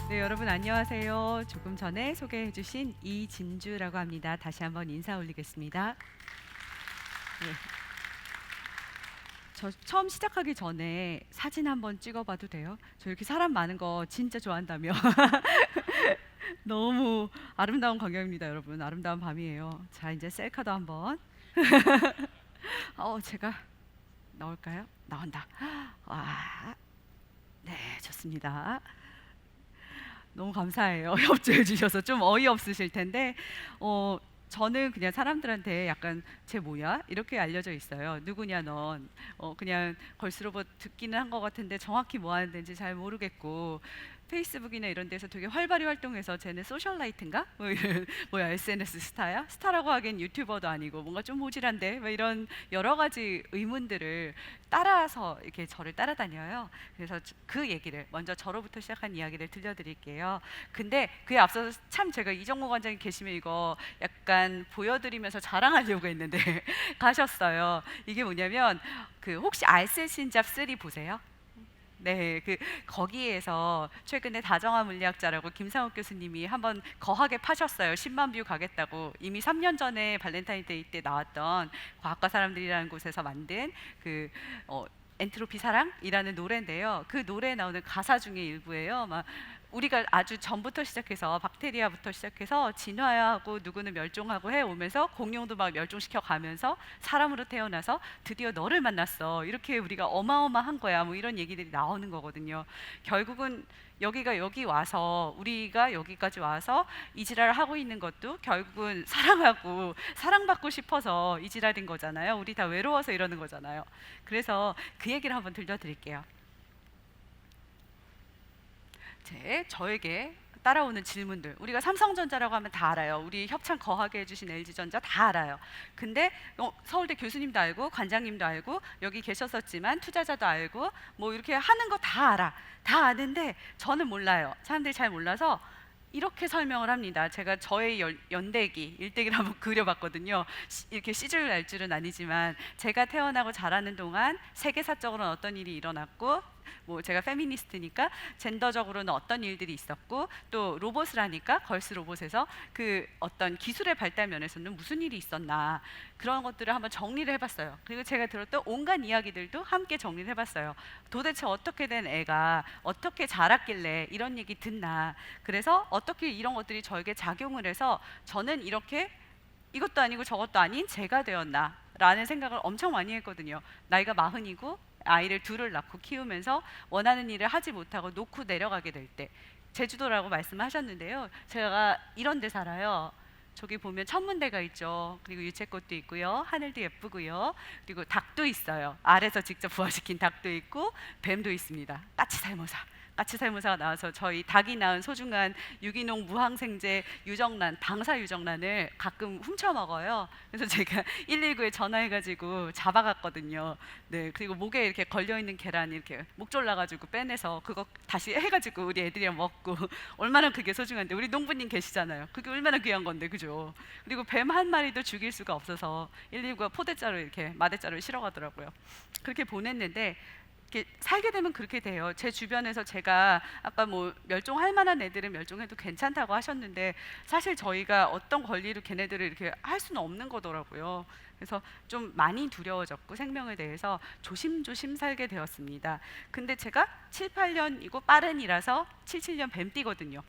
네, 여러분 안녕하세요. 조금 전에 소개해 주신 이진주라고 합니다. 다시 한번 인사 올리겠습니다. 네, 저 처음 시작하기 전에 사진 한번 찍어봐도 돼요? 저 이렇게 사람 많은 거 진짜 좋아한다며. 너무 아름다운 광경입니다, 여러분. 아름다운 밤이에요. 자, 이제 셀카도 한번. 제가 나올까요? 나온다. 와, 네, 좋습니다. 너무 감사해요. 협조해 주셔서 좀 어이없으실 텐데 저는 그냥 사람들한테 약간 쟤 뭐야? 이렇게 알려져 있어요. 누구냐 넌. 그냥 걸스로봇 듣기는 한 것 같은데 정확히 뭐 하는 데인지 잘 모르겠고 페이스북이나 이런 데서 되게 활발히 활동해서 쟤는 소셜라이트인가? 뭐 이런 뭐야 SNS 스타야? 스타라고 하기엔 유튜버도 아니고 뭔가 좀 모질한데 뭐 이런 여러 가지 의문들을 따라서 이렇게 저를 따라다녀요. 그래서 그 얘기를 먼저 저로부터 시작한 이야기를 들려드릴게요. 근데 그에 앞서서 참 제가 이정모 관장님 계시면 이거 약간 보여드리면서 자랑하려고 했는데 가셨어요. 이게 뭐냐면 그 혹시 알쓸신잡 3 보세요? 네, 그 거기에서 최근에 다정한 물리학자라고 김상욱 교수님이 한번 거하게 파셨어요. 10만 뷰 가겠다고. 이미 3년 전에 발렌타인데이 때 나왔던 과학과 사람들이라는 곳에서 만든 그 엔트로피 사랑이라는 노래인데요. 그 노래에 나오는 가사 중에 일부예요. 막 우리가 아주 전부터 시작해서 박테리아부터 시작해서 진화하고 누구는 멸종하고 해 오면서 공룡도 막 멸종시켜 가면서 사람으로 태어나서 드디어 너를 만났어. 이렇게 우리가 어마어마한 거야. 뭐 이런 얘기들이 나오는 거거든요. 결국은 여기가 여기 와서 우리가 여기까지 와서 이 지랄을 하고 있는 것도 결국은 사랑하고 사랑받고 싶어서 이 지랄인 거잖아요. 우리 다 외로워서 이러는 거잖아요. 그래서 그 얘기를 한번 들려드릴게요. 저에게 따라오는 질문들, 우리가 삼성전자라고 하면 다 알아요. 우리 협찬 거하게 해주신 LG전자 다 알아요. 근데 서울대 교수님도 알고 관장님도 알고 여기 계셨었지만 투자자도 알고 뭐 이렇게 하는 거 다 알아. 다 아는데 저는 몰라요. 사람들이 잘 몰라서 이렇게 설명을 합니다. 제가 저의 연대기, 일대기를 한번 그려봤거든요. 이렇게 시줄 날 줄은 아니지만 제가 태어나고 자라는 동안 세계사적으로는 어떤 일이 일어났고 뭐 제가 페미니스트니까 젠더적으로는 어떤 일들이 있었고 또 로봇을 하니까 걸스 로봇에서 그 어떤 기술의 발달 면에서는 무슨 일이 있었나 그런 것들을 한번 정리를 해봤어요. 그리고 제가 들었던 온갖 이야기들도 함께 정리를 해봤어요. 도대체 어떻게 된 애가 어떻게 자랐길래 이런 얘기 듣나. 그래서 어떻게 이런 것들이 저에게 작용을 해서 저는 이렇게 이것도 아니고 저것도 아닌 제가 되었나 라는 생각을 엄청 많이 했거든요. 나이가 40이고 아이를 둘을 낳고 키우면서 원하는 일을 하지 못하고 놓고 내려가게 될 때, 제주도라고 말씀하셨는데요. 제가 이런 데 살아요. 저기 보면 천문대가 있죠. 그리고 유채꽃도 있고요. 하늘도 예쁘고요. 그리고 닭도 있어요. 알에서 직접 부화시킨 닭도 있고 뱀도 있습니다. 까치살모사. 까치살모사가 나와서 저희 닭이 낳은 소중한 유기농 무항생제 유정란, 방사 유정란을 가끔 훔쳐 먹어요. 그래서 제가 119에 전화해가지고 잡아갔거든요. 네, 그리고 목에 이렇게 걸려 있는 계란 이렇게 목 졸라가지고 빼내서 그거 다시 해가지고 우리 애들이랑 먹고 얼마나 그게 소중한데 우리 농부님 계시잖아요. 그게 얼마나 귀한 건데, 그죠? 그리고 뱀 한 마리도 죽일 수가 없어서 119가 포대자루 이렇게 마대자루 실어가더라고요. 그렇게 보냈는데. 이렇게 살게 되면 그렇게 돼요. 제 주변에서 제가 아까 뭐 멸종할 만한 애들은 멸종해도 괜찮다고 하셨는데 사실 저희가 어떤 권리로 걔네들을 이렇게 할 수는 없는 거더라고요. 그래서 좀 많이 두려워졌고 생명에 대해서 조심조심 살게 되었습니다. 근데 제가 7, 8년이고 빠른이라서 7, 7년 뱀띠거든요.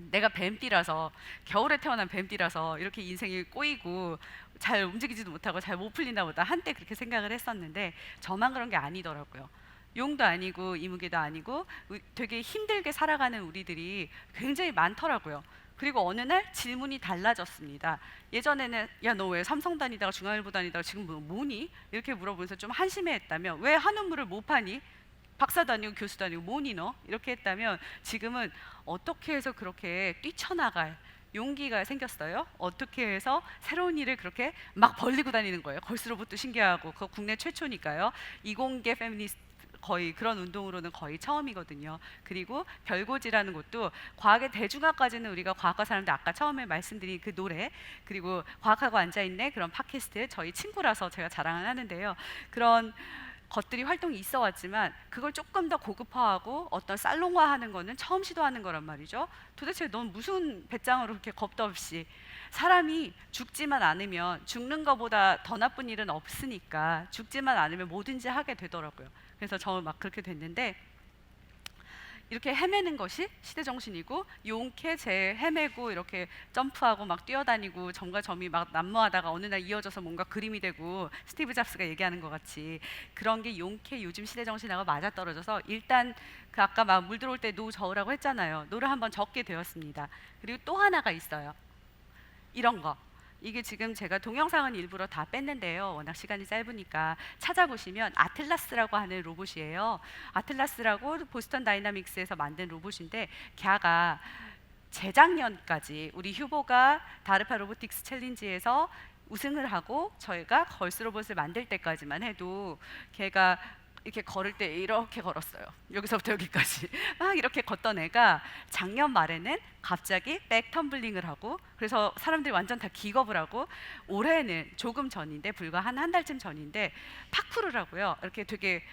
내가 뱀띠라서 겨울에 태어난 뱀띠라서 이렇게 인생이 꼬이고 잘 움직이지도 못하고 잘 못 풀리나 보다 한때 그렇게 생각을 했었는데 저만 그런 게 아니더라고요. 용도 아니고 이무기도 아니고 되게 힘들게 살아가는 우리들이 굉장히 많더라고요. 그리고 어느 날 질문이 달라졌습니다. 예전에는 야 너 왜 삼성 다니다가 중앙일보 다니다가 지금 뭐니? 이렇게 물어보면서 좀 한심해했다면 왜 한우물을 못 파니? 박사도 아니고 교수도 아니고 뭐니 너? 이렇게 했다면 지금은 어떻게 해서 그렇게 뛰쳐나갈 용기가 생겼어요? 어떻게 해서 새로운 일을 그렇게 막 벌리고 다니는 거예요? 걸스로봇도 신기하고 그거 국내 최초니까요. 이공계 페미니스트 거의 그런 운동으로는 거의 처음이거든요. 그리고 별고지라는 것도 과학의 대중화까지는 우리가 과학과 사람들 아까 처음에 말씀드린 그 노래 그리고 과학하고 앉아있네 그런 팟캐스트 저희 친구라서 제가 자랑을 하는데요. 그런 것들이 활동이 있어 왔지만 그걸 조금 더 고급화하고 어떤 살롱화하는 거는 처음 시도하는 거란 말이죠. 도대체 넌 무슨 배짱으로 그렇게 겁도 없이, 사람이 죽지만 않으면 죽는 것보다 더 나쁜 일은 없으니까 죽지만 않으면 뭐든지 하게 되더라고요. 그래서 저는 막 그렇게 됐는데, 이렇게 헤매는 것이 시대 정신이고, 용케 제 헤매고 이렇게 점프하고 막 뛰어다니고 점과 점이 막 난무하다가 어느 날 이어져서 뭔가 그림이 되고, 스티브 잡스가 얘기하는 것 같이 그런 게 용케 요즘 시대 정신하고 맞아떨어져서, 일단 그 아까 막 물 들어올 때 노 저으라고 했잖아요. 노를 한번 적게 되었습니다. 그리고 또 하나가 있어요. 이런 거. 이게 지금 제가 동영상은 일부러 다 뺐는데요. 워낙 시간이 짧으니까 찾아보시면 아틀라스라고 하는 로봇이에요. 아틀라스라고 보스턴 다이나믹스에서 만든 로봇인데, 걔가 재작년까지 우리 휴보가 다르파 로보틱스 챌린지에서 우승을 하고 저희가 걸스 로봇을 만들 때까지만 해도 걔가 이렇게 걸을 때 이렇게 걸었어요. 여기서부터 여기까지 막 이렇게 걷던 애가 작년 말에는 갑자기 백텀블링을 하고, 그래서 사람들이 완전 다 기겁을 하고, 올해는 조금 전인데, 불과 한 달쯤 전인데 파쿠르를 하고요. 이렇게 되게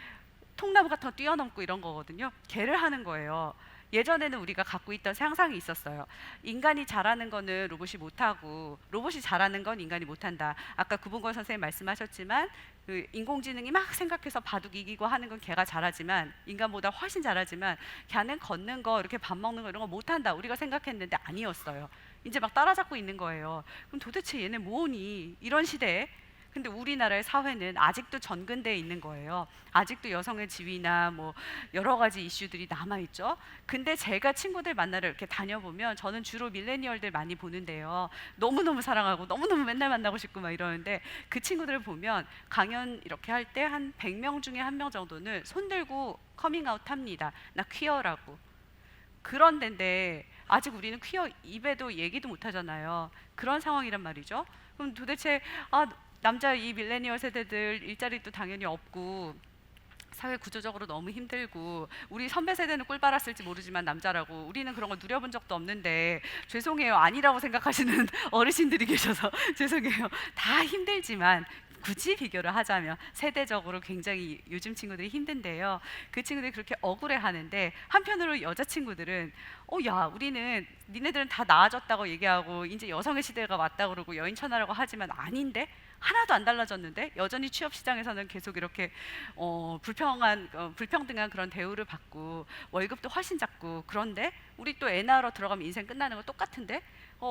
통나무 같은 거 뛰어넘고 이런 거거든요. 걔를 하는 거예요. 예전에는 우리가 갖고 있던 상상이 있었어요. 인간이 잘하는 거는 로봇이 못하고, 로봇이 잘하는 건 인간이 못한다. 아까 구본권 선생님 말씀하셨지만, 그 인공지능이 막 생각해서 바둑 이기고 하는 건 걔가 잘하지만, 인간보다 훨씬 잘하지만, 걔는 걷는 거, 이렇게 밥 먹는 거 이런 거 못한다, 우리가 생각했는데 아니었어요. 이제 막 따라잡고 있는 거예요. 그럼 도대체 얘네 뭐니, 이런 시대에. 근데 우리나라의 사회는 아직도 전근대에 있는 거예요. 아직도 여성의 지위나 뭐 여러 가지 이슈들이 남아있죠. 근데 제가 친구들 만나러 이렇게 다녀보면, 저는 주로 밀레니얼들 많이 보는데요. 너무너무 사랑하고 너무너무 맨날 만나고 싶고 막 이러는데, 그 친구들을 보면 강연 이렇게 할 때 한 100명 중에 1명 정도는 손 들고 커밍아웃 합니다. 나 퀴어라고. 그런 데인데 아직 우리는 퀴어 입에도 얘기도 못 하잖아요. 그런 상황이란 말이죠. 그럼 도대체 남자 이 밀레니얼 세대들 일자리도 당연히 없고, 사회 구조적으로 너무 힘들고, 우리 선배 세대는 꿀 빨았을지 모르지만 남자라고 우리는 그런 걸 누려본 적도 없는데, 죄송해요, 아니라고 생각하시는 어르신들이 계셔서 죄송해요. 다 힘들지만 굳이 비교를 하자면 세대적으로 굉장히 요즘 친구들이 힘든데요. 그 친구들이 그렇게 억울해 하는데, 한편으로 여자 친구들은 야, 우리는 니네들은 다 나아졌다고 얘기하고 이제 여성의 시대가 왔다 그러고 여인천하라고 하지만 아닌데, 하나도 안 달라졌는데 여전히 취업 시장에서는 계속 이렇게 불평등한 그런 대우를 받고 월급도 훨씬 작고, 그런데 우리 또 애 낳으러 들어가면 인생 끝나는 거 똑같은데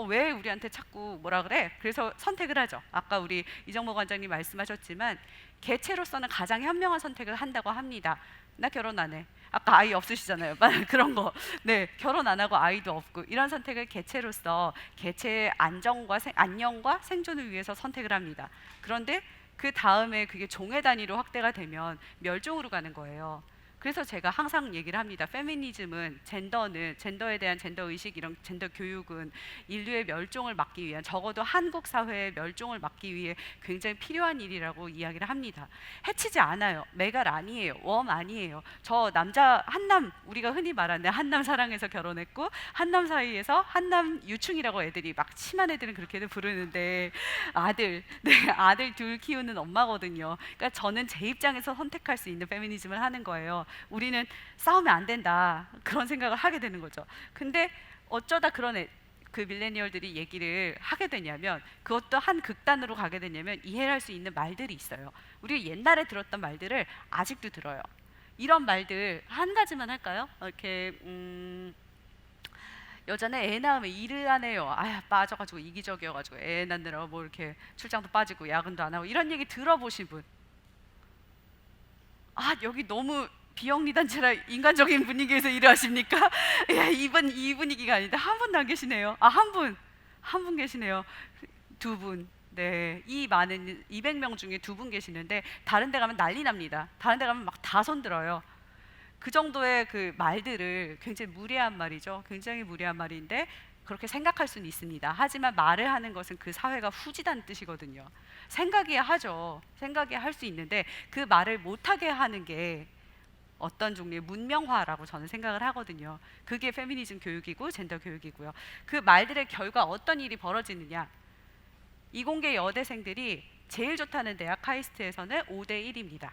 왜 우리한테 자꾸 뭐라 그래? 그래서 선택을 하죠. 아까 우리 이정모 관장님 말씀하셨지만, 개체로서는 가장 현명한 선택을 한다고 합니다. 나 결혼 안 해. 아까 아이 없으시잖아요. 그런 거. 네, 결혼 안 하고 아이도 없고, 이런 선택을 개체로서 개체의 안녕과 생존을 위해서 선택을 합니다. 그런데 그 다음에 그게 종의 단위로 확대가 되면 멸종으로 가는 거예요. 그래서 제가 항상 얘기를 합니다. 페미니즘은, 젠더에 대한 젠더 의식, 이런 젠더 교육은 인류의 멸종을 막기 위한, 적어도 한국 사회의 멸종을 막기 위해 굉장히 필요한 일이라고 이야기를 합니다. 해치지 않아요. 메갈 아니에요. 웜 아니에요. 저 남자 한남, 우리가 흔히 말하는 한남 사랑해서 결혼했고, 한남 사이에서 한남 유충이라고 애들이 막 심한 애들은 그렇게들 부르는데, 아들 둘 키우는 엄마거든요. 그러니까 저는 제 입장에서 선택할 수 있는 페미니즘을 하는 거예요. 우리는 싸우면 안 된다, 그런 생각을 하게 되는 거죠. 근데 어쩌다 그 밀레니얼들이 얘기를 하게 되냐면, 그것도 한 극단으로 가게 되냐면 이해할 수 있는 말들이 있어요. 우리가 옛날에 들었던 말들을 아직도 들어요. 이런 말들 한 가지만 할까요? 이렇게 여자는 애 낳으면 일을 안 해요. 빠져가지고 이기적이어가지고 애 낳느라고 뭐 이렇게 출장도 빠지고 야근도 안 하고, 이런 얘기 들어보신 분? 여기 너무 비영리단체라 인간적인 분위기에서 일을 하십니까? 이번 이 분위기가 아닌데 한 분도 안 계시네요. 한 분 계시네요. 두 분. 네, 이 많은 200명 중에 두 분 계시는데, 다른 데 가면 난리 납니다. 다른 데 가면 막 다 손들어요. 그 정도의 그 말들을, 굉장히 무례한 말이죠. 굉장히 무례한 말인데 그렇게 생각할 수는 있습니다. 하지만 말을 하는 것은 그 사회가 후지다는 뜻이거든요. 생각해야 하죠. 생각해야 할 수 있는데 그 말을 못하게 하는 게 어떤 종류의 문명화라고 저는 생각을 하거든요. 그게 페미니즘 교육이고 젠더 교육이고요. 그 말들의 결과 어떤 일이 벌어지느냐. 이공계 여대생들이 제일 좋다는 대학 카이스트에서는 5대 1입니다.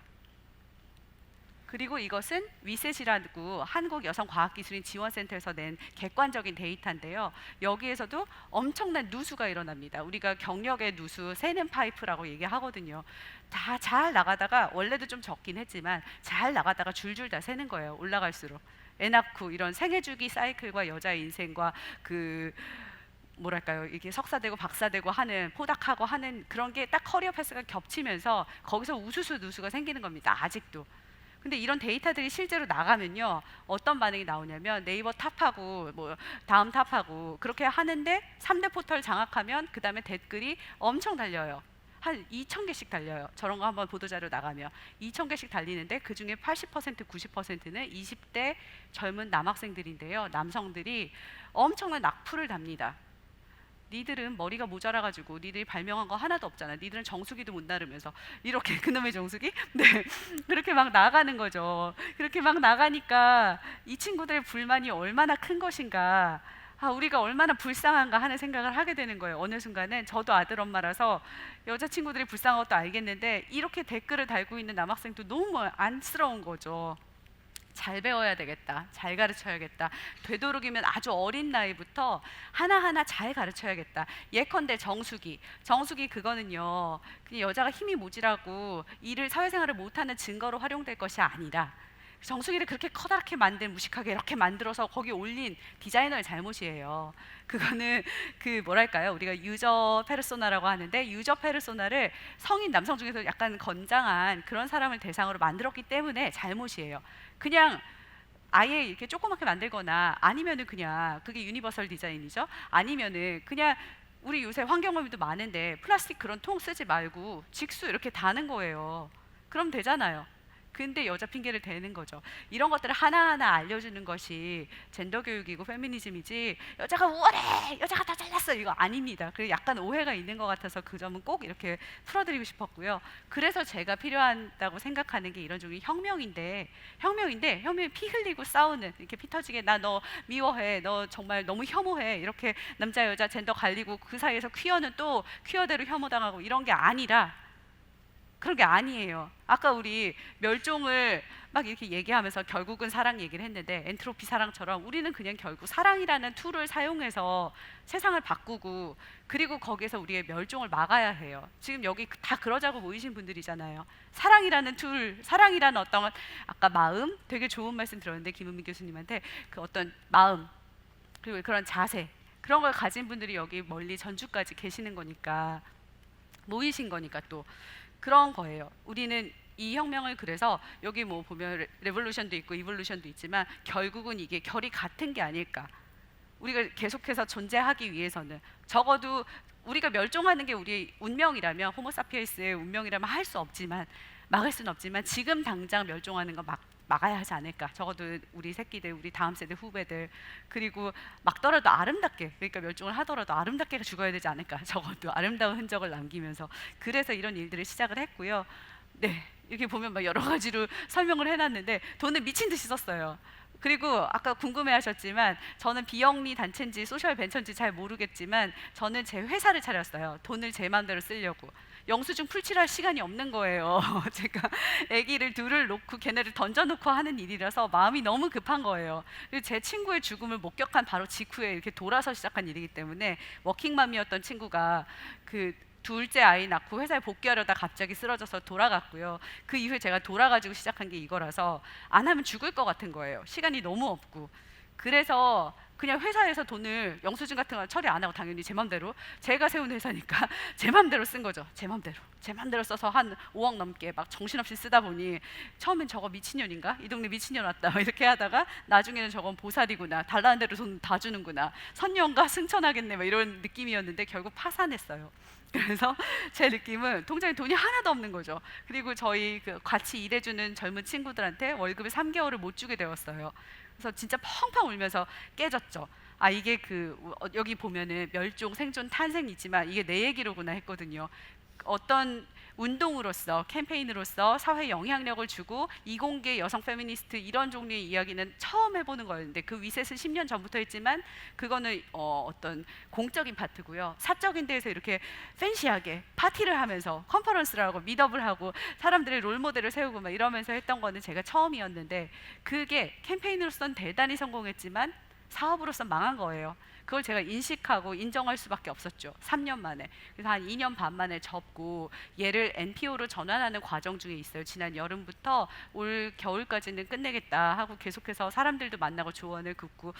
그리고 이것은 위셋이라고 한국여성과학기술인지원센터에서 낸 객관적인 데이터인데요. 여기에서도 엄청난 누수가 일어납니다. 우리가 경력의 누수, 새는 파이프라고 얘기하거든요. 다 잘 나가다가 원래도 좀 적긴 했지만 잘 나가다가 줄줄 다 새는 거예요. 올라갈수록. 애 낳고 이런 생애주기 사이클과 여자의 인생과 그 뭐랄까요, 이게 석사되고 박사되고 하는, 포닥하고 하는 그런 게 딱 커리어 패스가 겹치면서 거기서 우수수 누수가 생기는 겁니다. 아직도. 근데 이런 데이터들이 실제로 나가면요, 어떤 반응이 나오냐면 네이버 탑하고 뭐 다음 탑하고 그렇게 하는데 3대 포털 장악하면 그 다음에 댓글이 엄청 달려요. 한 2,000개씩 달려요. 저런 거 한번 보도자료 나가면 2,000개씩 달리는데 그 중에 80% 90%는 20대 젊은 남학생들인데요. 남성들이 엄청난 악플을 답니다. 니들은 머리가 모자라가지고 니들이 발명한 거 하나도 없잖아. 니들은 정수기도 못 나르면서 이렇게 그놈의 정수기? 네, 그렇게 막 나가는 거죠. 그렇게 막 나가니까 이 친구들의 불만이 얼마나 큰 것인가, 아, 우리가 얼마나 불쌍한가 하는 생각을 하게 되는 거예요. 어느 순간은 저도 아들 엄마라서 여자친구들이 불쌍한 것도 알겠는데 이렇게 댓글을 달고 있는 남학생도 너무 안쓰러운 거죠. 잘 배워야 되겠다, 잘 가르쳐야겠다, 되도록이면 아주 어린 나이부터 하나하나 잘 가르쳐야겠다. 예컨대 정수기 그거는요, 그냥 여자가 힘이 모자라고 일을, 사회생활을 못하는 증거로 활용될 것이 아니라 정수기를 그렇게 커다랗게 만든, 무식하게 이렇게 만들어서 거기 올린 디자이너의 잘못이에요. 그거는 그 뭐랄까요, 우리가 유저 페르소나라고 하는데, 유저 페르소나를 성인 남성 중에서 약간 건장한 그런 사람을 대상으로 만들었기 때문에 잘못이에요. 그냥 아예 이렇게 조그맣게 만들거나, 아니면은 그냥 그게 유니버설 디자인이죠. 아니면은 그냥 우리 요새 환경오염도 많은데 플라스틱 그런 통 쓰지 말고 직수 이렇게 다는 거예요. 그럼 되잖아요. 근데 여자 핑계를 대는 거죠. 이런 것들을 하나하나 알려주는 것이 젠더 교육이고 페미니즘이지, 여자가 우월해, 여자가 다 잘났어, 이거 아닙니다. 그리고 약간 오해가 있는 것 같아서 그 점은 꼭 이렇게 풀어드리고 싶었고요. 그래서 제가 필요하다고 생각하는 게 이런 종의 혁명인데 혁명이 피 흘리고 싸우는, 이렇게 피 터지게 나 너 미워해, 너 정말 너무 혐오해, 이렇게 남자 여자 젠더 갈리고 그 사이에서 퀴어는 또 퀴어대로 혐오당하고 이런 게 아니라, 그런 게 아니에요. 아까 우리 멸종을 막 이렇게 얘기하면서 결국은 사랑 얘기를 했는데, 엔트로피 사랑처럼 우리는 그냥 결국 사랑이라는 툴을 사용해서 세상을 바꾸고, 그리고 거기에서 우리의 멸종을 막아야 해요. 지금 여기 다 그러자고 모이신 분들이잖아요. 사랑이라는 툴, 사랑이라는 어떤, 아까 마음, 되게 좋은 말씀 들었는데 김은미 교수님한테, 그 어떤 마음, 그리고 그런 자세, 그런 걸 가진 분들이 여기 멀리 전주까지 계시는 거니까, 모이신 거니까 또 그런 거예요. 우리는 이 혁명을, 그래서 여기 뭐 보면 레볼루션도 있고 이볼루션도 있지만 결국은 이게 결이 같은 게 아닐까. 우리가 계속해서 존재하기 위해서는, 적어도 우리가 멸종하는 게 우리의 운명이라면, 호모사피엔스의 운명이라면 할 수 없지만, 막을 수는 없지만 지금 당장 멸종하는 거 막아야 하지 않을까. 적어도 우리 새끼들, 우리 다음 세대 후배들, 그리고 막더라도 아름답게, 그러니까 멸종을 하더라도 아름답게 죽어야 되지 않을까. 적어도 아름다운 흔적을 남기면서. 그래서 이런 일들을 시작을 했고요. 네, 이렇게 보면 막 여러 가지로 설명을 해놨는데 돈을 미친 듯이 썼어요. 그리고 아까 궁금해하셨지만, 저는 비영리 단체인지 소셜 벤처인지 잘 모르겠지만 저는 제 회사를 차렸어요. 돈을 제 마음대로 쓰려고. 영수증 풀칠할 시간이 없는 거예요. 제가 아기를 둘을 놓고 걔네를 던져놓고 하는 일이라서 마음이 너무 급한 거예요. 그리고 제 친구의 죽음을 목격한 바로 직후에 이렇게 돌아서 시작한 일이기 때문에, 워킹맘이었던 친구가 그 둘째 아이 낳고 회사에 복귀하려다 갑자기 쓰러져서 돌아갔고요. 그 이후에 제가 돌아가지고 시작한 게 이거라서 안 하면 죽을 것 같은 거예요. 시간이 너무 없고. 그래서 그냥 회사에서 돈을, 영수증 같은 거 처리 안 하고 당연히 제 맘대로, 제가 세운 회사니까 제 맘대로 쓴 거죠. 제 맘대로 써서 한 5억 넘게 막 정신없이 쓰다 보니, 처음엔 저거 미친년인가? 이 동네 미친년 왔다 이렇게 하다가 나중에는 저건 보살이구나, 달라는 대로 돈 다 주는구나, 선녀인가 승천하겠네 막 이런 느낌이었는데 결국 파산했어요. 그래서 제 느낌은 통장에 돈이 하나도 없는 거죠. 그리고 저희 그 같이 일해주는 젊은 친구들한테 월급을 3개월을 못 주게 되었어요. 그래서 진짜 펑펑 울면서 깨졌죠. 아, 이게 그 여기 보면은 멸종, 생존, 탄생이지만 이게 내 얘기로구나 했거든요. 어떤 운동으로서 캠페인으로서 사회 영향력을 주고 이공계 여성 페미니스트 이런 종류의 이야기는 처음 해보는 거였는데 그 위셋은 10년 전부터 했지만 그거는 어떤 공적인 파트고요. 사적인 데에서 이렇게 팬시하게 파티를 하면서 컨퍼런스를 하고 미더블 하고 사람들의 롤모델을 세우고 막 이러면서 했던 거는 제가 처음이었는데 그게 캠페인으로서는 대단히 성공했지만 사업으로서 망한 거예요. 그걸 제가 인식하고 인정할 수밖에 없었죠. 3년 만에. 그래서 한 2년 반 만에 접고 얘를 NPO로 전환하는 과정 중에 있어요. 지난 여름부터 올 겨울까지는 끝내겠다 하고 계속해서 사람들도 만나고 조언을 듣고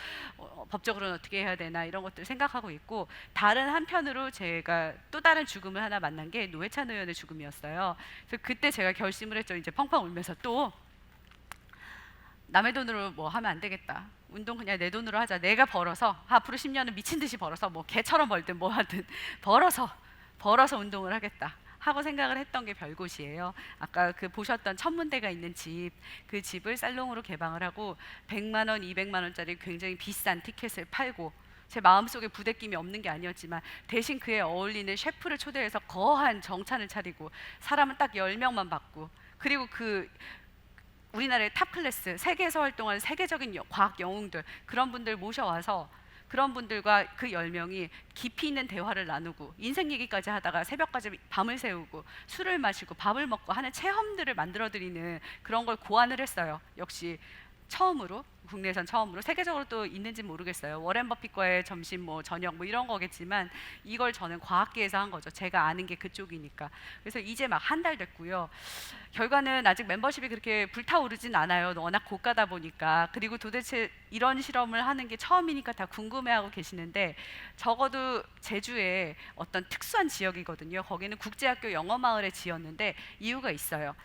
법적으로는 어떻게 해야 되나 이런 것들 생각하고 있고, 다른 한편으로 제가 또 다른 죽음을 하나 만난 게 노회찬 의원의 죽음이었어요. 그래서 그때 제가 결심을 했죠. 이제 펑펑 울면서 또 남의 돈으로 뭐 하면 안 되겠다. 운동 그냥 내 돈으로 하자. 내가 벌어서 앞으로 10년은 미친 듯이 벌어서 뭐 개처럼 벌든 뭐 하든 벌어서 운동을 하겠다 하고 생각을 했던 게 별곳이에요. 아까 그 보셨던 천문대가 있는 집, 그 집을 살롱으로 개방을 하고 100만 원, 200만 원짜리 굉장히 비싼 티켓을 팔고, 제 마음속에 부대낌이 없는 게 아니었지만 대신 그에 어울리는 셰프를 초대해서 거한 정찬을 차리고 사람은 딱 10명만 받고, 그리고 그 우리나라의 탑 클래스, 세계에서 활동하는 세계적인 과학 영웅들, 그런 분들 모셔와서 그런 분들과 그 10명이 깊이 있는 대화를 나누고 인생 얘기까지 하다가 새벽까지 밤을 새우고 술을 마시고 밥을 먹고 하는 체험들을 만들어드리는 그런 걸 고안을 했어요. 역시 처음으로, 국내에선 처음으로, 세계적으로 또 있는지 모르겠어요. 워렌 버핏과의 점심 뭐 저녁 뭐 이런 거겠지만 이걸 저는 과학계에서 한 거죠. 제가 아는 게 그쪽이니까. 그래서 이제 막 한 달 됐고요. 결과는 아직 멤버십이 그렇게 불타오르진 않아요. 워낙 고가다 보니까. 그리고 도대체 이런 실험을 하는 게 처음이니까 다 궁금해하고 계시는데, 적어도 제주에 어떤 특수한 지역이거든요. 거기는 국제학교 영어마을에 지었는데 이유가 있어요.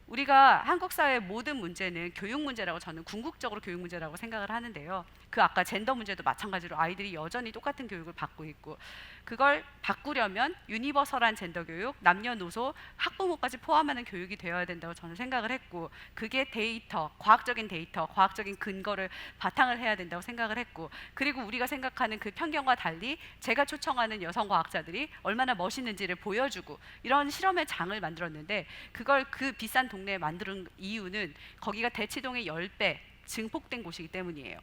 우리가 한국 사회의 모든 문제는 교육 문제라고, 저는 궁극적으로 교육 문제라고 생각을 하는데요. 그 아까 젠더 문제도 마찬가지로 아이들이 여전히 똑같은 교육을 받고 있고, 그걸 바꾸려면 유니버설한 젠더 교육, 남녀노소, 학부모까지 포함하는 교육이 되어야 된다고 저는 생각을 했고, 그게 데이터, 과학적인 데이터, 과학적인 근거를 바탕을 해야 된다고 생각을 했고, 그리고 우리가 생각하는 그 편견과 달리 제가 초청하는 여성 과학자들이 얼마나 멋있는지를 보여주고 이런 실험의 장을 만들었는데, 그걸 그 비싼 동네에 만드는 이유는 거기가 대치동의 10배 증폭된 곳이기 때문이에요.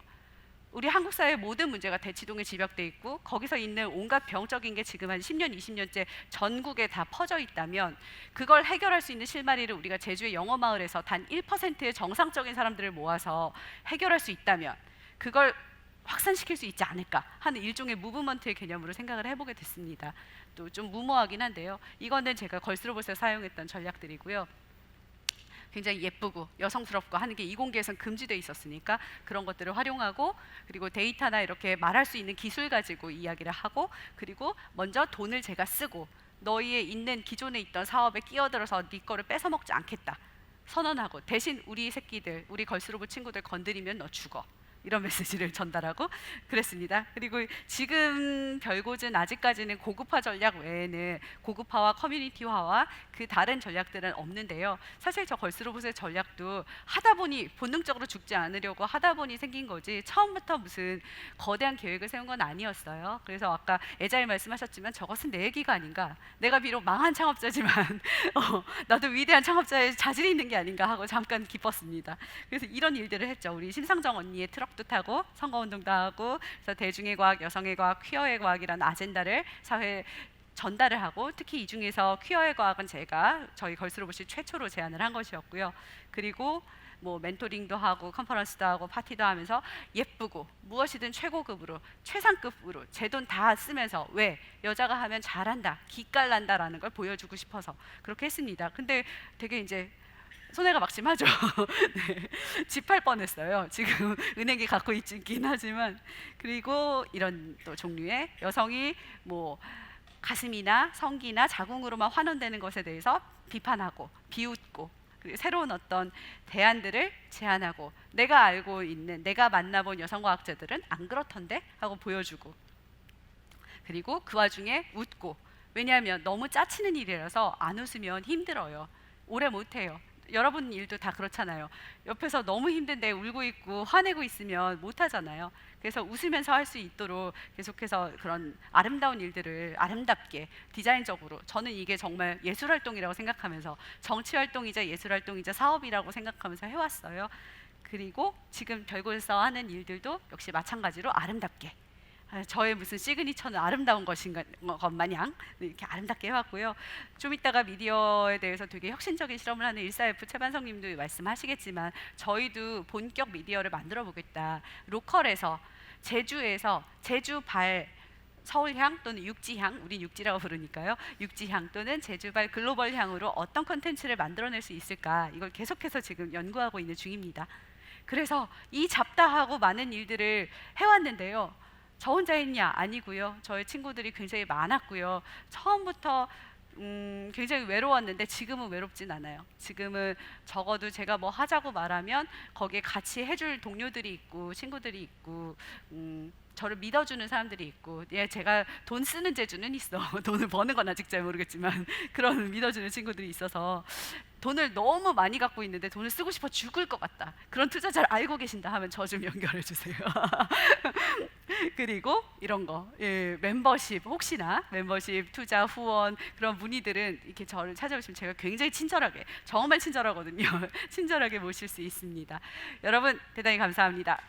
우리 한국 사회의 모든 문제가 대치동에 집약돼 있고 거기서 있는 온갖 병적인 게 지금 한 10년, 20년째 전국에 다 퍼져 있다면, 그걸 해결할 수 있는 실마리를 우리가 제주의 영어마을에서 단 1%의 정상적인 사람들을 모아서 해결할 수 있다면 그걸 확산시킬 수 있지 않을까 하는 일종의 무브먼트의 개념으로 생각을 해보게 됐습니다. 또 좀 무모하긴 한데요. 이거는 제가 걸스로봇에서 사용했던 전략들이고요. 굉장히 예쁘고 여성스럽고 하는 게 이공계에선 금지돼 있었으니까 그런 것들을 활용하고, 그리고 데이터나 이렇게 말할 수 있는 기술 가지고 이야기를 하고, 그리고 먼저 돈을 제가 쓰고 너희의 있는 기존에 있던 사업에 끼어들어서 네 거를 뺏어 먹지 않겠다 선언하고, 대신 우리 새끼들, 우리 걸스로봇 친구들 건드리면 너 죽어, 이런 메시지를 전달하고 그랬습니다. 그리고 지금 별곳은 아직까지는 고급화 전략 외에는 고급화와 커뮤니티화와 그 다른 전략들은 없는데요. 사실 저 걸스로봇의 전략도 하다 보니, 본능적으로 죽지 않으려고 하다 보니 생긴 거지 처음부터 무슨 거대한 계획을 세운 건 아니었어요. 그래서 아까 애자일 말씀하셨지만 저것은 내 얘기가 아닌가, 내가 비록 망한 창업자지만 나도 위대한 창업자의 자질이 있는 게 아닌가 하고 잠깐 기뻤습니다. 그래서 이런 일들을 했죠. 우리 심상정 언니의 트럭도 타고 선거운동도 하고, 그래서 대중의 과학, 여성의 과학, 퀴어의 과학이라는 아젠다를 사회에 전달을 하고, 특히 이 중에서 퀴어의 과학은 제가 저희 걸스로봇이 최초로 제안을 한 것이었고요. 그리고 뭐 멘토링도 하고 컨퍼런스도 하고 파티도 하면서 예쁘고 무엇이든 최고급으로 최상급으로 제 돈 다 쓰면서, 왜 여자가 하면 잘한다, 기깔난다라는 걸 보여주고 싶어서 그렇게 했습니다. 근데 되게 이제 손해가 막심하죠. 네, 집할 뻔했어요. 지금 은행이 갖고 있긴 하지만. 그리고 이런 또 종류의 여성이 뭐 가슴이나 성기나 자궁으로만 환원되는 것에 대해서 비판하고 비웃고, 그리고 새로운 어떤 대안들을 제안하고, 내가 알고 있는, 내가 만나본 여성과학자들은 안 그렇던데 하고 보여주고, 그리고 그 와중에 웃고, 왜냐하면 너무 짜치는 일이라서 안 웃으면 힘들어요. 오래 못해요. 여러분 일도 다 그렇잖아요. 옆에서 너무 힘든데 울고 있고 화내고 있으면 못 하잖아요. 그래서 웃으면서 할 수 있도록 계속해서 그런 아름다운 일들을 아름답게 디자인적으로, 저는 이게 정말 예술 활동이라고 생각하면서, 정치 활동이자 예술 활동이자 사업이라고 생각하면서 해왔어요. 그리고 지금 별곳에서 하는 일들도 역시 마찬가지로 아름답게, 저의 무슨 시그니처는 아름다운 것 마냥 이렇게 아름답게 해왔고요. 좀 이따가 미디어에 대해서 되게 혁신적인 실험을 하는 14F 최반성님도 말씀하시겠지만, 저희도 본격 미디어를 만들어 보겠다. 로컬에서, 제주에서, 제주발 서울향 또는 육지향, 우린 육지라고 부르니까요. 육지향 또는 제주발 글로벌향으로 어떤 컨텐츠를 만들어낼 수 있을까, 이걸 계속해서 지금 연구하고 있는 중입니다. 그래서 이 잡다하고 많은 일들을 해왔는데요. 저 혼자 했냐? 아니고요. 저의 친구들이 굉장히 많았고요. 처음부터 굉장히 외로웠는데 지금은 외롭진 않아요. 지금은 적어도 제가 뭐 하자고 말하면 거기에 같이 해줄 동료들이 있고 친구들이 있고, 저를 믿어주는 사람들이 있고, 예, 제가 돈 쓰는 재주는 있어. 돈을 버는 건 아직 잘 모르겠지만 그런 믿어주는 친구들이 있어서, 돈을 너무 많이 갖고 있는데 돈을 쓰고 싶어 죽을 것 같다, 그런 투자자를 알고 계신다 하면 저 좀 연결해 주세요. 그리고 이런 거, 예, 멤버십, 혹시나 멤버십, 투자, 후원 그런 문의들은 이렇게 저를 찾아오시면 제가 굉장히 친절하게, 정말 친절하거든요. 친절하게 모실 수 있습니다. 여러분 대단히 감사합니다.